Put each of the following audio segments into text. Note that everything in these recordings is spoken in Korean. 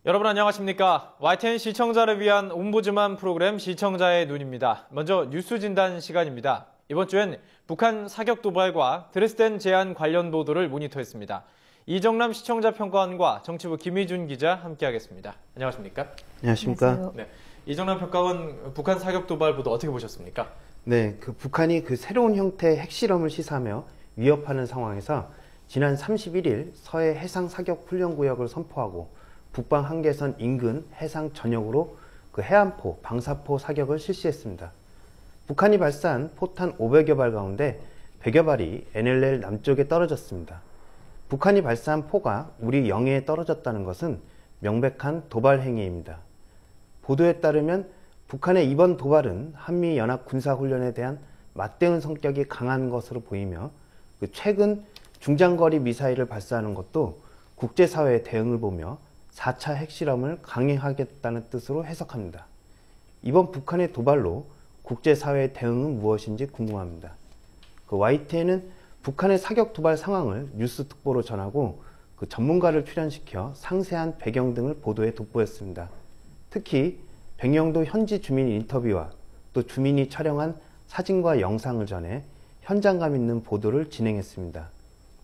여러분 안녕하십니까? YTN 시청자를 위한 옴부즈만 프로그램 시청자의 눈입니다. 먼저 뉴스 진단 시간입니다. 이번 주엔 북한 사격 도발과 드레스덴 제안 관련 보도를 모니터했습니다. 이정남 시청자 평가원과 정치부 김희준 기자 함께하겠습니다. 안녕하십니까? 안녕하십니까? 네, 이정남 평가원 북한 사격 도발 보도 어떻게 보셨습니까? 네, 북한이 새로운 형태의 핵실험을 시사하며 위협하는 상황에서 지난 31일 서해 해상 사격 훈련 구역을 선포하고 북방 한계선 인근 해상 전역으로 해안포, 방사포 사격을 실시했습니다. 북한이 발사한 포탄 500여 발 가운데 100여 발이 NLL 남쪽에 떨어졌습니다. 북한이 발사한 포가 우리 영해에 떨어졌다는 것은 명백한 도발 행위입니다. 보도에 따르면 북한의 이번 도발은 한미연합 군사훈련에 대한 맞대응 성격이 강한 것으로 보이며 최근 중장거리 미사일을 발사하는 것도 국제사회의 대응을 보며 4차 핵실험을 강행하겠다는 뜻으로 해석합니다. 이번 북한의 도발로 국제사회의 대응은 무엇인지 궁금합니다. YTN은 북한의 사격 도발 상황을 뉴스 특보로 전하고 전문가를 출연시켜 상세한 배경 등을 보도에 돋보였습니다. 특히 백령도 현지 주민 인터뷰와 또 주민이 촬영한 사진과 영상을 전해 현장감 있는 보도를 진행했습니다.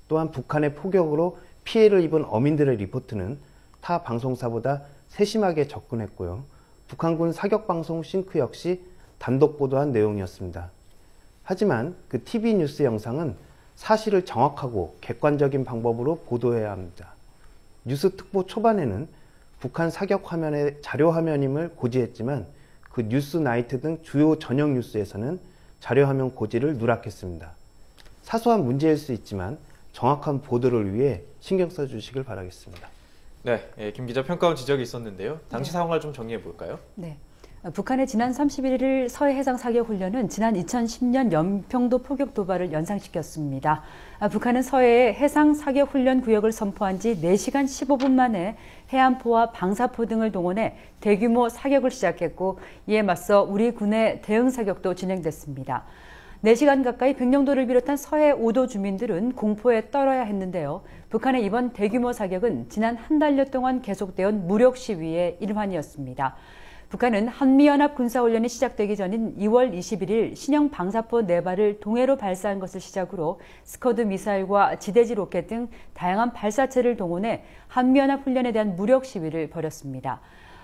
또한 북한의 포격으로 피해를 입은 어민들의 리포트는 타 방송사보다 세심하게 접근했고요. 북한군 사격방송 싱크 역시 단독 보도한 내용이었습니다. 하지만 TV 뉴스 영상은 사실을 정확하고 객관적인 방법으로 보도해야 합니다. 뉴스 특보 초반에는 북한 사격 화면의 자료 화면임을 고지했지만 뉴스 나이트 등 주요 전역 뉴스에서는 자료 화면 고지를 누락했습니다. 사소한 문제일 수 있지만 정확한 보도를 위해 신경 써주시길 바라겠습니다. 네, 김 기자 평가원 지적이 있었는데요. 당시 상황을 좀 정리해 볼까요? 네. 북한의 지난 31일 서해 해상 사격 훈련은 지난 2010년 연평도 포격 도발을 연상시켰습니다. 북한은 서해에 해상 사격 훈련 구역을 선포한 지 4시간 15분 만에 해안포와 방사포 등을 동원해 대규모 사격을 시작했고, 이에 맞서 우리 군의 대응 사격도 진행됐습니다. 4시간 가까이 백령도를 비롯한 서해 5도 주민들은 공포에 떨어야 했는데요. 북한의 이번 대규모 사격은 지난 한 달여 동안 계속되온 무력 시위의 일환이었습니다. 북한은 한미연합 군사훈련이 시작되기 전인 2월 21일 신형 방사포 4발을 동해로 발사한 것을 시작으로 스커드 미사일과 지대지 로켓 등 다양한 발사체를 동원해 한미연합 훈련에 대한 무력 시위를 벌였습니다.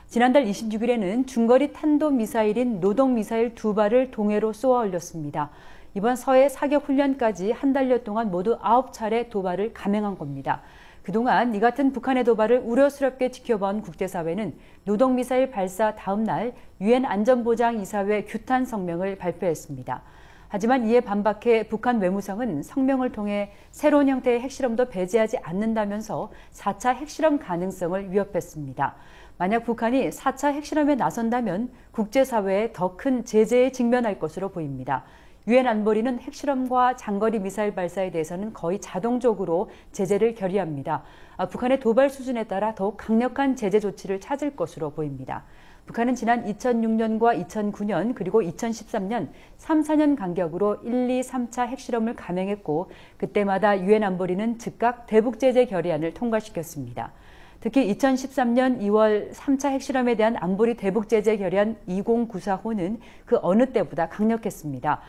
지난달 26일에는 중거리 탄도미사일인 노동미사일 2발을 동해로 쏘아 올렸습니다. 이번 서해 사격 훈련까지 한 달여 동안 모두 9차례 도발을 감행한 겁니다. 그동안 이 같은 북한의 도발을 우려스럽게 지켜본 국제사회는 노동미사일 발사 다음 날 유엔 안전보장이사회 규탄 성명을 발표했습니다. 하지만 이에 반박해 북한 외무성은 성명을 통해 새로운 형태의 핵실험도 배제하지 않는다면서 4차 핵실험 가능성을 위협했습니다. 만약 북한이 4차 핵실험에 나선다면 국제사회에 더 큰 제재에 직면할 것으로 보입니다. 유엔 안보리는 핵실험과 장거리 미사일 발사에 대해서는 거의 자동적으로 제재를 결의합니다. 북한의 도발 수준에 따라 더욱 강력한 제재 조치를 찾을 것으로 보입니다. 북한은 지난 2006년과 2009년 그리고 2013년 3, 4년 간격으로 1, 2, 3차 핵실험을 감행했고, 그때마다 유엔 안보리는 즉각 대북 제재 결의안을 통과시켰습니다. 특히 2013년 2월 3차 핵실험에 대한 안보리 대북 제재 결의안 2094호는 그 어느 때보다 강력했습니다.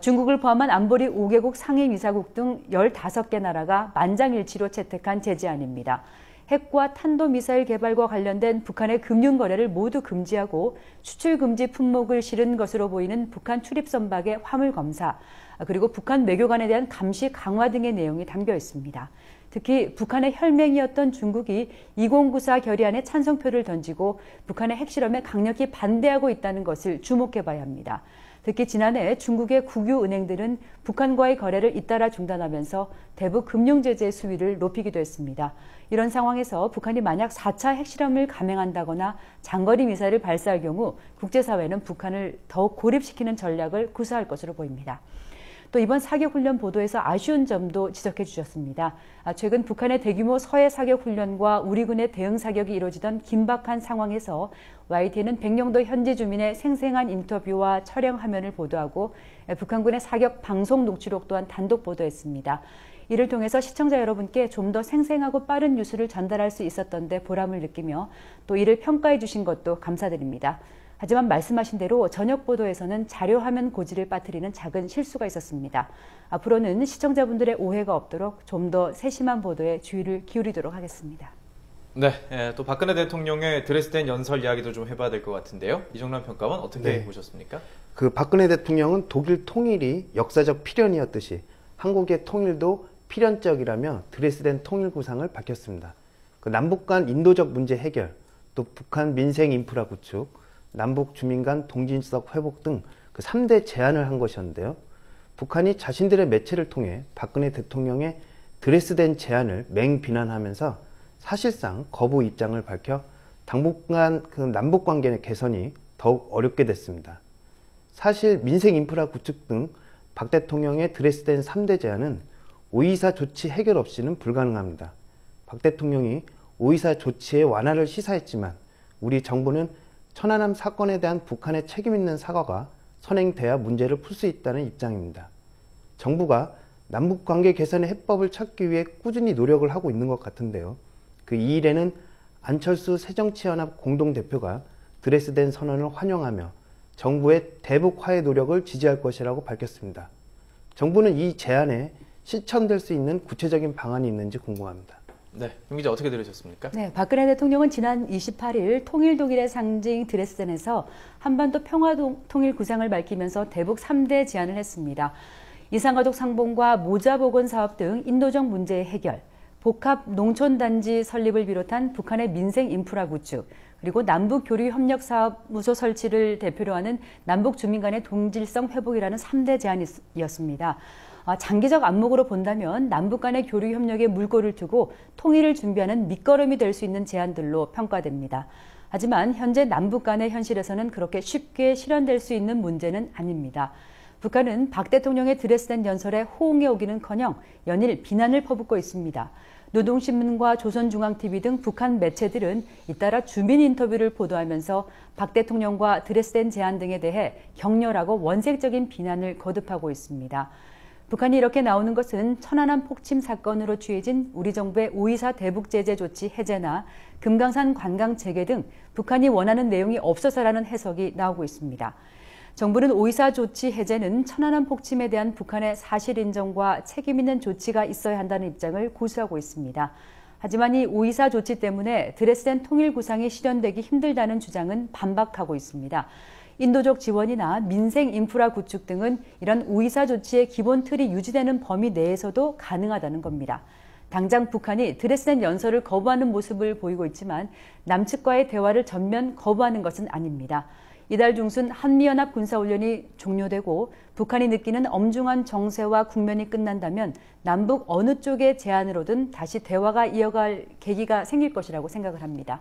중국을 포함한 안보리 5개국 상임이사국 등 15개 나라가 만장일치로 채택한 제재안입니다. 핵과 탄도미사일 개발과 관련된 북한의 금융거래를 모두 금지하고 수출 금지 품목을 실은 것으로 보이는 북한 출입 선박의 화물 검사, 그리고 북한 외교관에 대한 감시 강화 등의 내용이 담겨 있습니다. 특히 북한의 혈맹이었던 중국이 2094 결의안에 찬성표를 던지고 북한의 핵실험에 강력히 반대하고 있다는 것을 주목해 봐야 합니다. 특히 지난해 중국의 국유은행들은 북한과의 거래를 잇따라 중단하면서 대북 금융제재 수위를 높이기도 했습니다. 이런 상황에서 북한이 만약 4차 핵실험을 감행한다거나 장거리 미사일을 발사할 경우 국제사회는 북한을 더욱 고립시키는 전략을 구사할 것으로 보입니다. 또 이번 사격훈련 보도에서 아쉬운 점도 지적해 주셨습니다. 최근 북한의 대규모 서해 사격훈련과 우리 군의 대응 사격이 이루어지던 긴박한 상황에서 YTN은 백령도 현지 주민의 생생한 인터뷰와 촬영 화면을 보도하고 북한군의 사격 방송 녹취록 또한 단독 보도했습니다. 이를 통해서 시청자 여러분께 좀 더 생생하고 빠른 뉴스를 전달할 수 있었던 데 보람을 느끼며 또 이를 평가해 주신 것도 감사드립니다. 하지만 말씀하신 대로 저녁 보도에서는 자료 화면 고지를 빠뜨리는 작은 실수가 있었습니다. 앞으로는 시청자분들의 오해가 없도록 좀 더 세심한 보도에 주의를 기울이도록 하겠습니다. 네, 또 박근혜 대통령의 드레스덴 연설 이야기도 좀 해봐야 될 것 같은데요. 이정남 평가원 어떻게 보셨습니까? 그 박근혜 대통령은 독일 통일이 역사적 필연이었듯이 한국의 통일도 필연적이라며 드레스덴 통일 구상을 밝혔습니다. 그 남북 간 인도적 문제 해결, 또 북한 민생 인프라 구축, 남북 주민 간 동질적 회복 등 그 3대 제안을 한 것이었는데요. 북한이 자신들의 매체를 통해 박근혜 대통령의 드레스덴 제안을 맹비난하면서 사실상 거부 입장을 밝혀 당분간 그 남북 관계 개선이 더욱 어렵게 됐습니다. 사실 민생 인프라 구축 등 박 대통령의 드레스덴 3대 제안은 5.24 조치 해결 없이는 불가능합니다. 박 대통령이 5.24 조치의 완화를 시사했지만 우리 정부는 천안함 사건에 대한 북한의 책임 있는 사과가 선행돼야 문제를 풀 수 있다는 입장입니다. 정부가 남북관계 개선의 해법을 찾기 위해 꾸준히 노력을 하고 있는 것 같은데요. 그 이 일에는 안철수 새정치연합 공동대표가 드레스덴 선언을 환영하며 정부의 대북 화해 노력을 지지할 것이라고 밝혔습니다. 정부는 이 제안에 실천될 수 있는 구체적인 방안이 있는지 궁금합니다. 네, 윤 기자 어떻게 들으셨습니까? 네, 박근혜 대통령은 지난 28일 통일 독일의 상징 드레스덴에서 한반도 평화통일 구상을 밝히면서 대북 3대 제안을 했습니다. 이산가족 상봉과 모자보건 사업 등 인도적 문제의 해결, 복합 농촌단지 설립을 비롯한 북한의 민생 인프라 구축, 그리고 남북교류협력사무소 설치를 대표로 하는 남북 주민 간의 동질성 회복이라는 3대 제안이었습니다. 장기적 안목으로 본다면 남북 간의 교류 협력에 물꼬를 두고 통일을 준비하는 밑거름이 될 수 있는 제안들로 평가됩니다. 하지만 현재 남북 간의 현실에서는 그렇게 쉽게 실현될 수 있는 문제는 아닙니다. 북한은 박 대통령의 드레스덴 연설에 호응해 오기는커녕 연일 비난을 퍼붓고 있습니다. 노동신문과 조선중앙TV 등 북한 매체들은 잇따라 주민 인터뷰를 보도하면서 박 대통령과 드레스덴 제안 등에 대해 격렬하고 원색적인 비난을 거듭하고 있습니다. 북한이 이렇게 나오는 것은 천안함 폭침 사건으로 취해진 우리 정부의 5.24 대북제재 조치 해제나 금강산 관광 재개 등 북한이 원하는 내용이 없어서라는 해석이 나오고 있습니다. 정부는 5.24 조치 해제는 천안함 폭침에 대한 북한의 사실 인정과 책임 있는 조치가 있어야 한다는 입장을 고수하고 있습니다. 하지만 이 5.24 조치 때문에 드레스덴 통일 구상이 실현되기 힘들다는 주장은 반박하고 있습니다. 인도적 지원이나 민생 인프라 구축 등은 이런 5.24 조치의 기본 틀이 유지되는 범위 내에서도 가능하다는 겁니다. 당장 북한이 드레스덴 연설을 거부하는 모습을 보이고 있지만 남측과의 대화를 전면 거부하는 것은 아닙니다. 이달 중순 한미연합 군사훈련이 종료되고 북한이 느끼는 엄중한 정세와 국면이 끝난다면 남북 어느 쪽의 제안으로든 다시 대화가 이어갈 계기가 생길 것이라고 생각을 합니다.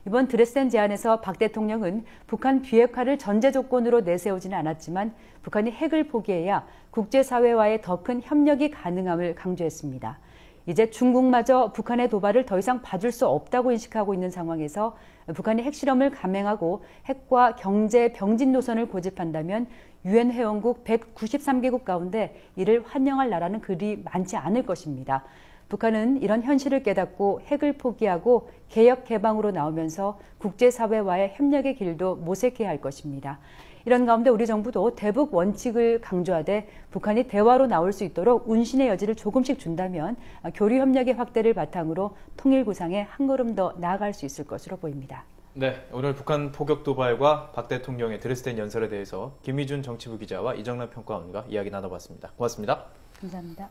이번 드레스덴 제안에서 박 대통령은 북한 비핵화를 전제 조건으로 내세우지는 않았지만 북한이 핵을 포기해야 국제사회와의 더 큰 협력이 가능함을 강조했습니다. 이제 중국마저 북한의 도발을 더 이상 봐줄 수 없다고 인식하고 있는 상황에서 북한이 핵실험을 감행하고 핵과 경제 병진 노선을 고집한다면 유엔 회원국 193개국 가운데 이를 환영할 나라는 그리 많지 않을 것입니다. 북한은 이런 현실을 깨닫고 핵을 포기하고 개혁 개방으로 나오면서 국제사회와의 협력의 길도 모색해야 할 것입니다. 이런 가운데 우리 정부도 대북 원칙을 강조하되 북한이 대화로 나올 수 있도록 운신의 여지를 조금씩 준다면 교류 협력의 확대를 바탕으로 통일 구상에 한 걸음 더 나아갈 수 있을 것으로 보입니다. 네, 오늘 북한 포격 도발과 박 대통령의 드레스덴 연설에 대해서 김희준 정치부 기자와 이정남 평가원과 이야기 나눠봤습니다. 고맙습니다. 감사합니다.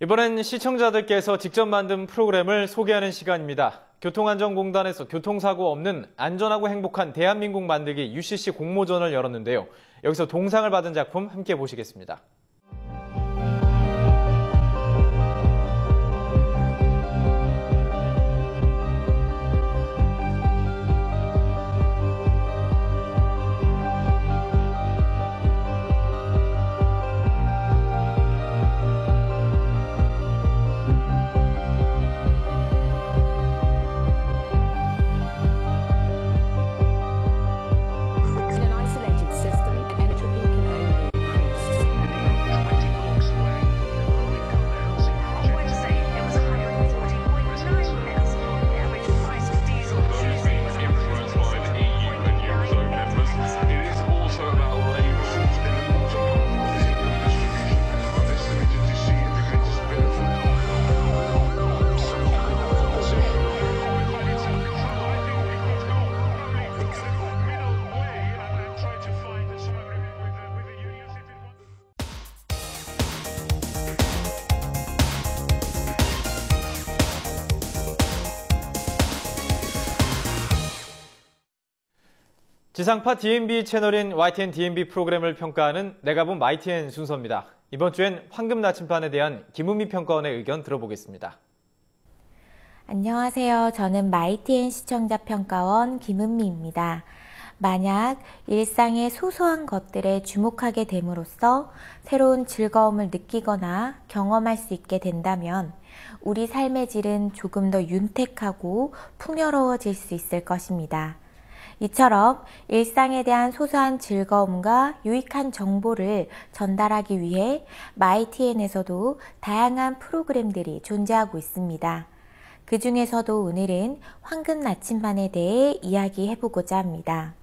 이번엔 시청자들께서 직접 만든 프로그램을 소개하는 시간입니다. 교통안전공단에서 교통사고 없는 안전하고 행복한 대한민국 만들기 UCC 공모전을 열었는데요. 여기서 동상을 받은 작품 함께 보시겠습니다. In an 지상파 DMB 채널인 YTN DMB 프로그램을 평가하는 내가 본 YTN 순서입니다. 이번 주엔 황금 나침반에 대한 김은미 평가원의 의견 들어보겠습니다. 안녕하세요. 저는 YTN 시청자 평가원 김은미입니다. 만약 일상의 소소한 것들에 주목하게 됨으로써 새로운 즐거움을 느끼거나 경험할 수 있게 된다면 우리 삶의 질은 조금 더 윤택하고 풍요로워질 수 있을 것입니다. 이처럼 일상에 대한 소소한 즐거움과 유익한 정보를 전달하기 위해 YTN에서도 다양한 프로그램들이 존재하고 있습니다. 그 중에서도 오늘은 황금 나침반에 대해 이야기해보고자 합니다.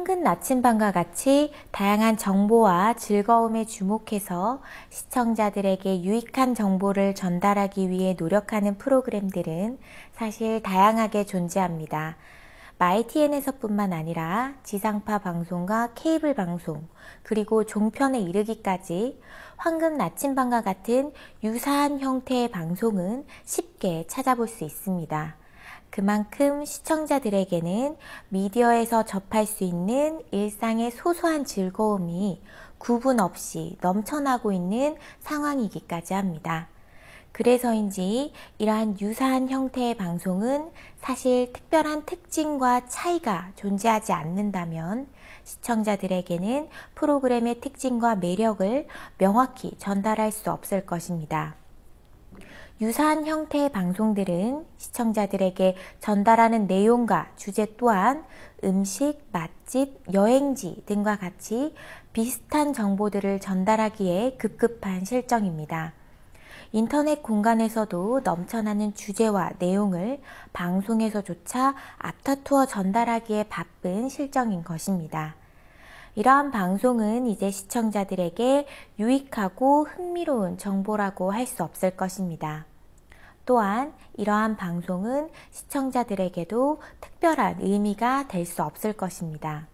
황금 나침반과 같이 다양한 정보와 즐거움에 주목해서 시청자들에게 유익한 정보를 전달하기 위해 노력하는 프로그램들은 사실 다양하게 존재합니다. YTN에서뿐만 아니라 지상파 방송과 케이블 방송, 그리고 종편에 이르기까지 황금 나침반과 같은 유사한 형태의 방송은 쉽게 찾아볼 수 있습니다. 그만큼 시청자들에게는 미디어에서 접할 수 있는 일상의 소소한 즐거움이 구분 없이 넘쳐나고 있는 상황이기까지 합니다. 그래서인지 이러한 유사한 형태의 방송은 사실 특별한 특징과 차이가 존재하지 않는다면 시청자들에게는 프로그램의 특징과 매력을 명확히 전달할 수 없을 것입니다. 유사한 형태의 방송들은 시청자들에게 전달하는 내용과 주제 또한 음식, 맛집, 여행지 등과 같이 비슷한 정보들을 전달하기에 급급한 실정입니다. 인터넷 공간에서도 넘쳐나는 주제와 내용을 방송에서조차 앞다투어 전달하기에 바쁜 실정인 것입니다. 이러한 방송은 이제 시청자들에게 유익하고 흥미로운 정보라고 할 수 없을 것입니다. 또한 이러한 방송은 시청자들에게도 특별한 의미가 될 수 없을 것입니다.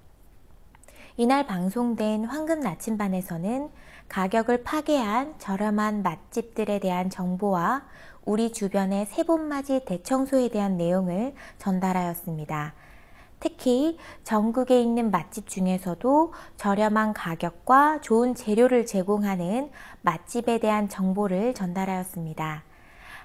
이날 방송된 황금 나침반에서는 가격을 파괴한 저렴한 맛집들에 대한 정보와 우리 주변의 세봄맞이 대청소에 대한 내용을 전달하였습니다. 특히 전국에 있는 맛집 중에서도 저렴한 가격과 좋은 재료를 제공하는 맛집에 대한 정보를 전달하였습니다.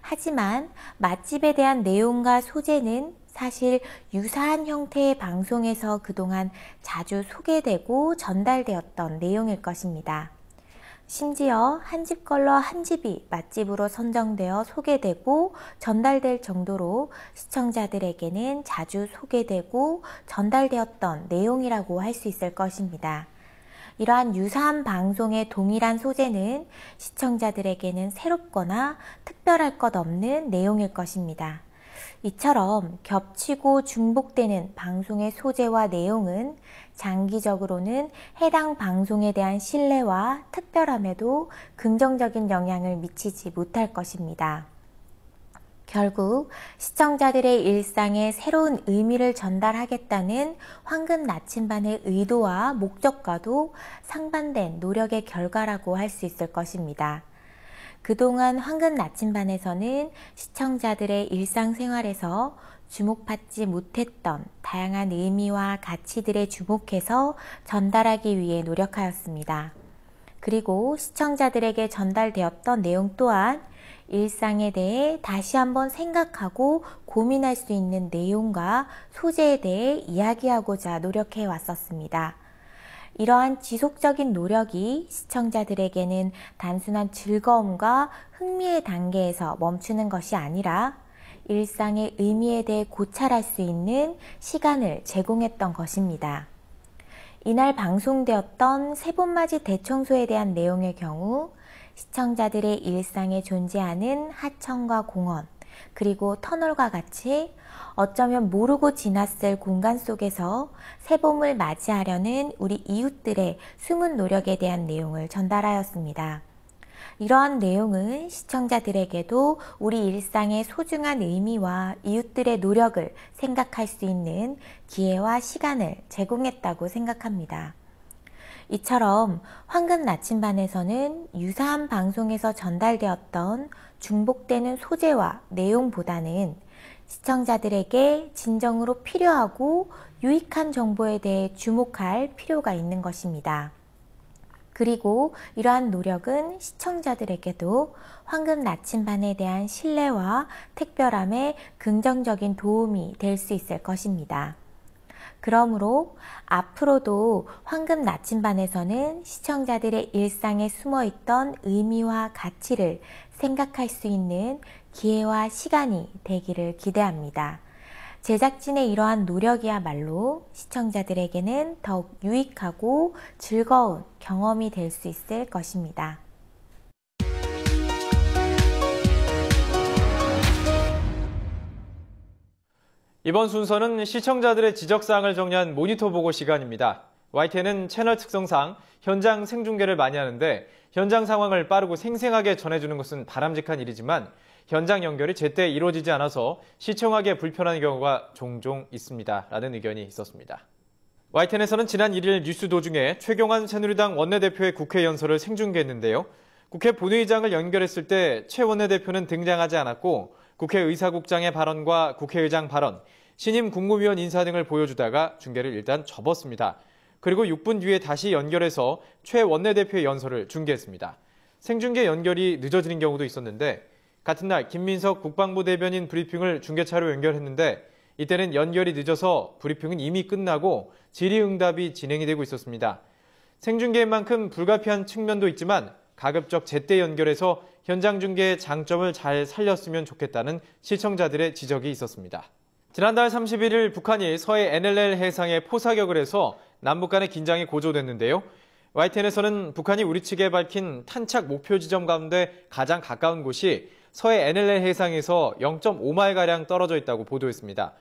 하지만 맛집에 대한 내용과 소재는 사실 유사한 형태의 방송에서 그동안 자주 소개되고 전달되었던 내용일 것입니다. 심지어 한 집 걸러 한 집이 맛집으로 선정되어 소개되고 전달될 정도로 시청자들에게는 자주 소개되고 전달되었던 내용이라고 할 수 있을 것입니다. 이러한 유사한 방송의 동일한 소재는 시청자들에게는 새롭거나 특별할 것 없는 내용일 것입니다. 이처럼 겹치고 중복되는 방송의 소재와 내용은 장기적으로는 해당 방송에 대한 신뢰와 특별함에도 긍정적인 영향을 미치지 못할 것입니다. 결국 시청자들의 일상에 새로운 의미를 전달하겠다는 황금 나침반의 의도와 목적과도 상반된 노력의 결과라고 할 수 있을 것입니다. 그동안 황금 나침반에서는 시청자들의 일상생활에서 주목받지 못했던 다양한 의미와 가치들에 주목해서 전달하기 위해 노력하였습니다. 그리고 시청자들에게 전달되었던 내용 또한 일상에 대해 다시 한번 생각하고 고민할 수 있는 내용과 소재에 대해 이야기하고자 노력해 왔었습니다. 이러한 지속적인 노력이 시청자들에게는 단순한 즐거움과 흥미의 단계에서 멈추는 것이 아니라 일상의 의미에 대해 고찰할 수 있는 시간을 제공했던 것입니다. 이날 방송되었던 세봄맞이 대청소에 대한 내용의 경우 시청자들의 일상에 존재하는 하천과 공원, 그리고 터널과 같이 어쩌면 모르고 지났을 공간 속에서 새봄을 맞이하려는 우리 이웃들의 숨은 노력에 대한 내용을 전달하였습니다. 이러한 내용은 시청자들에게도 우리 일상의 소중한 의미와 이웃들의 노력을 생각할 수 있는 기회와 시간을 제공했다고 생각합니다. 이처럼 황금 나침반에서는 유사한 방송에서 전달되었던 중복되는 소재와 내용보다는 시청자들에게 진정으로 필요하고 유익한 정보에 대해 주목할 필요가 있는 것입니다. 그리고 이러한 노력은 시청자들에게도 황금 나침반에 대한 신뢰와 특별함에 긍정적인 도움이 될 수 있을 것입니다. 그러므로 앞으로도 황금 나침반에서는 시청자들의 일상에 숨어있던 의미와 가치를 생각할 수 있는 기회와 시간이 되기를 기대합니다. 제작진의 이러한 노력이야말로 시청자들에게는 더욱 유익하고 즐거운 경험이 될 수 있을 것입니다. 이번 순서는 시청자들의 지적사항을 정리한 모니터 보고 시간입니다. YTN은 채널 특성상 현장 생중계를 많이 하는데 현장 상황을 빠르고 생생하게 전해주는 것은 바람직한 일이지만 현장 연결이 제때 이루어지지 않아서 시청하기에 불편한 경우가 종종 있습니다. 라는 의견이 있었습니다. YTN에서는 지난 1일 뉴스 도중에 최경환 새누리당 원내대표의 국회 연설을 생중계했는데요. 국회 본회의장을 연결했을 때 최 원내대표는 등장하지 않았고 국회의사국장의 발언과 국회의장 발언, 신임 국무위원 인사 등을 보여주다가 중계를 일단 접었습니다. 그리고 6분 뒤에 다시 연결해서 최 원내대표의 연설을 중계했습니다. 생중계 연결이 늦어지는 경우도 있었는데 같은 날 김민석 국방부 대변인 브리핑을 중계차로 연결했는데 이때는 연결이 늦어서 브리핑은 이미 끝나고 질의응답이 진행이 되고 있었습니다. 생중계인 만큼 불가피한 측면도 있지만 가급적 제때 연결해서 현장 중계의 장점을 잘 살렸으면 좋겠다는 시청자들의 지적이 있었습니다. 지난달 31일 북한이 서해 NLL 해상에 포사격을 해서 남북 간의 긴장이 고조됐는데요. YTN에서는 북한이 우리 측에 밝힌 탄착 목표 지점 가운데 가장 가까운 곳이 서해 NLL 해상에서 0.5마일가량 떨어져 있다고 보도했습니다.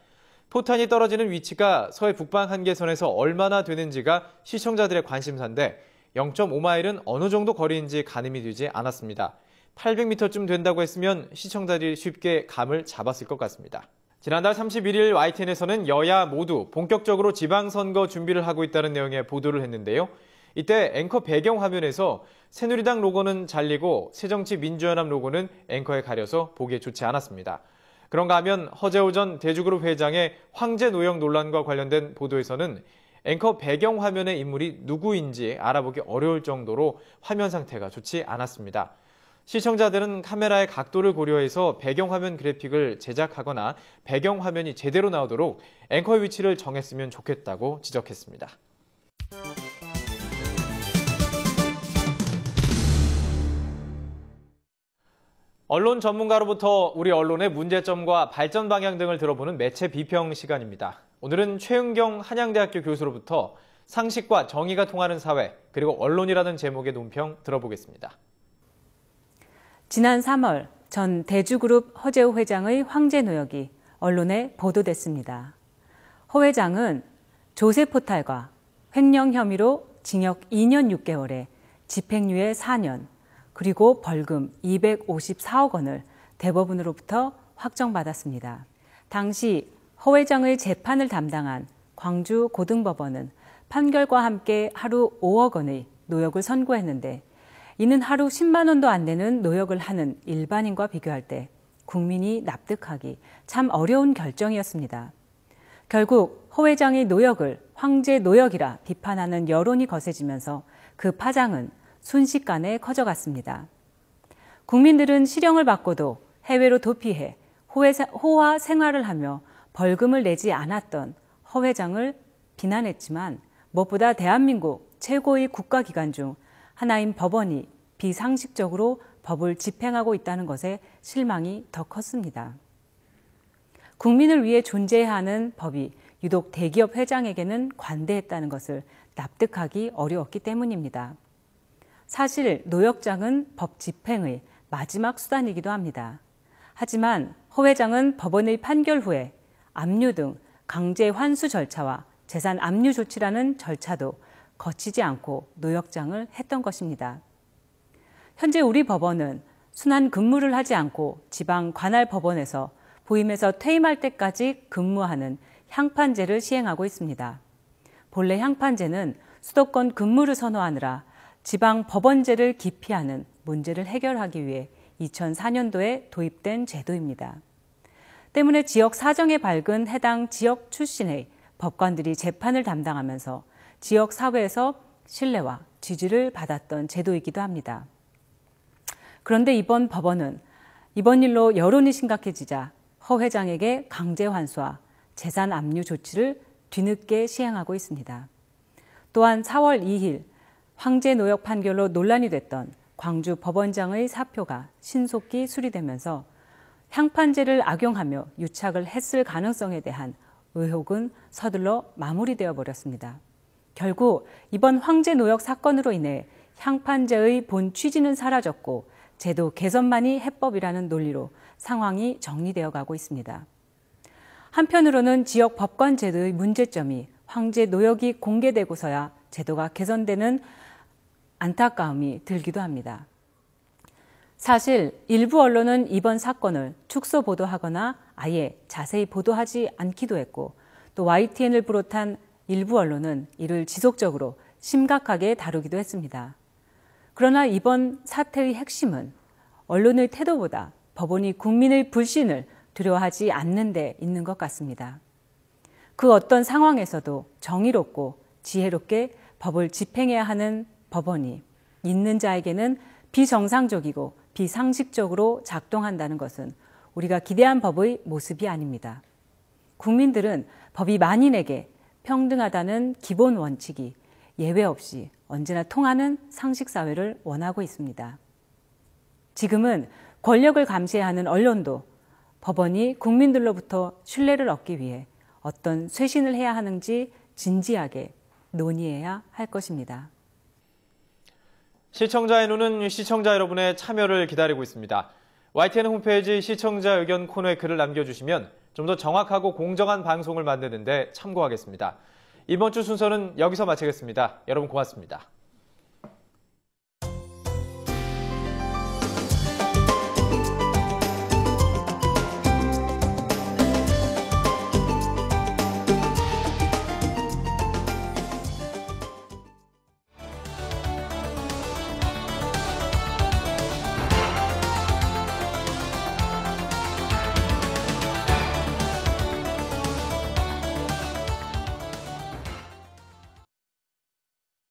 포탄이 떨어지는 위치가 서해 북방 한계선에서 얼마나 되는지가 시청자들의 관심사인데 0.5마일은 어느 정도 거리인지 가늠이 되지 않았습니다. 800m쯤 된다고 했으면 시청자들이 쉽게 감을 잡았을 것 같습니다. 지난달 31일 YTN에서는 여야 모두 본격적으로 지방선거 준비를 하고 있다는 내용의 보도를 했는데요. 이때 앵커 배경 화면에서 새누리당 로고는 잘리고 새정치민주연합 로고는 앵커에 가려서 보기에 좋지 않았습니다. 그런가 하면 허재호 전 대주그룹 회장의 황제 노역 논란과 관련된 보도에서는 앵커 배경 화면의 인물이 누구인지 알아보기 어려울 정도로 화면 상태가 좋지 않았습니다. 시청자들은 카메라의 각도를 고려해서 배경화면 그래픽을 제작하거나 배경화면이 제대로 나오도록 앵커의 위치를 정했으면 좋겠다고 지적했습니다. 언론 전문가로부터 우리 언론의 문제점과 발전 방향 등을 들어보는 매체 비평 시간입니다. 오늘은 최은경 한양대학교 교수로부터 상식과 정의가 통하는 사회, 그리고 언론이라는 제목의 논평 들어보겠습니다. 지난 3월 전 대주그룹 허재호 회장의 황제 노역이 언론에 보도됐습니다. 허 회장은 조세 포탈과 횡령 혐의로 징역 2년 6개월에 집행유예 4년, 그리고 벌금 254억 원을 대법원으로부터 확정받았습니다. 당시 허 회장의 재판을 담당한 광주 고등법원은 판결과 함께 하루 5억 원의 노역을 선고했는데 이는 하루 10만 원도 안 되는 노역을 하는 일반인과 비교할 때 국민이 납득하기 참 어려운 결정이었습니다. 결국 허 회장의 노역을 황제 노역이라 비판하는 여론이 거세지면서 그 파장은 순식간에 커져갔습니다. 국민들은 실형을 받고도 해외로 도피해 호화 생활을 하며 벌금을 내지 않았던 허 회장을 비난했지만 무엇보다 대한민국 최고의 국가기관 중 하나인 법원이 비상식적으로 법을 집행하고 있다는 것에 실망이 더 컸습니다. 국민을 위해 존재해야 하는 법이 유독 대기업 회장에게는 관대했다는 것을 납득하기 어려웠기 때문입니다. 사실 노역장은 법 집행의 마지막 수단이기도 합니다. 하지만 허 회장은 법원의 판결 후에 압류 등 강제 환수 절차와 재산 압류 조치라는 절차도 거치지 않고 노역장을 했던 것입니다. 현재 우리 법원은 순환 근무를 하지 않고 지방 관할 법원에서 부임해서 퇴임할 때까지 근무하는 향판제를 시행하고 있습니다. 본래 향판제는 수도권 근무를 선호하느라 지방 법원제를 기피하는 문제를 해결하기 위해 2004년도에 도입된 제도입니다. 때문에 지역 사정에 밝은 해당 지역 출신의 법관들이 재판을 담당하면서 지역 사회에서 신뢰와 지지를 받았던 제도이기도 합니다. 그런데 이번 법원은 이번 일로 여론이 심각해지자 허 회장에게 강제 환수와 재산 압류 조치를 뒤늦게 시행하고 있습니다. 또한 4월 2일 황제 노역 판결로 논란이 됐던 광주 법원장의 사표가 신속히 수리되면서 향판제를 악용하며 유착을 했을 가능성에 대한 의혹은 서둘러 마무리되어 버렸습니다. 결국 이번 황제 노역 사건으로 인해 향판제의 본 취지는 사라졌고 제도 개선만이 해법이라는 논리로 상황이 정리되어 가고 있습니다. 한편으로는 지역 법관 제도의 문제점이 황제 노역이 공개되고서야 제도가 개선되는 안타까움이 들기도 합니다. 사실 일부 언론은 이번 사건을 축소 보도하거나 아예 자세히 보도하지 않기도 했고 또 YTN을 비롯한 일부 언론은 이를 지속적으로 심각하게 다루기도 했습니다. 그러나 이번 사태의 핵심은 언론의 태도보다 법원이 국민의 불신을 두려워하지 않는 데 있는 것 같습니다. 그 어떤 상황에서도 정의롭고 지혜롭게 법을 집행해야 하는 법원이 있는 자에게는 비정상적이고 비상식적으로 작동한다는 것은 우리가 기대한 법의 모습이 아닙니다. 국민들은 법이 만인에게 평등하다는 기본 원칙이 예외 없이 언제나 통하는 상식사회를 원하고 있습니다. 지금은 권력을 감시해야 하는 언론도 법원이 국민들로부터 신뢰를 얻기 위해 어떤 쇄신을 해야 하는지 진지하게 논의해야 할 것입니다. 시청자의 눈은 시청자 여러분의 참여를 기다리고 있습니다. YTN 홈페이지 시청자 의견 코너에 글을 남겨주시면 좀 더 정확하고 공정한 방송을 만드는 데 참고하겠습니다. 이번 주 순서는 여기서 마치겠습니다. 여러분 고맙습니다.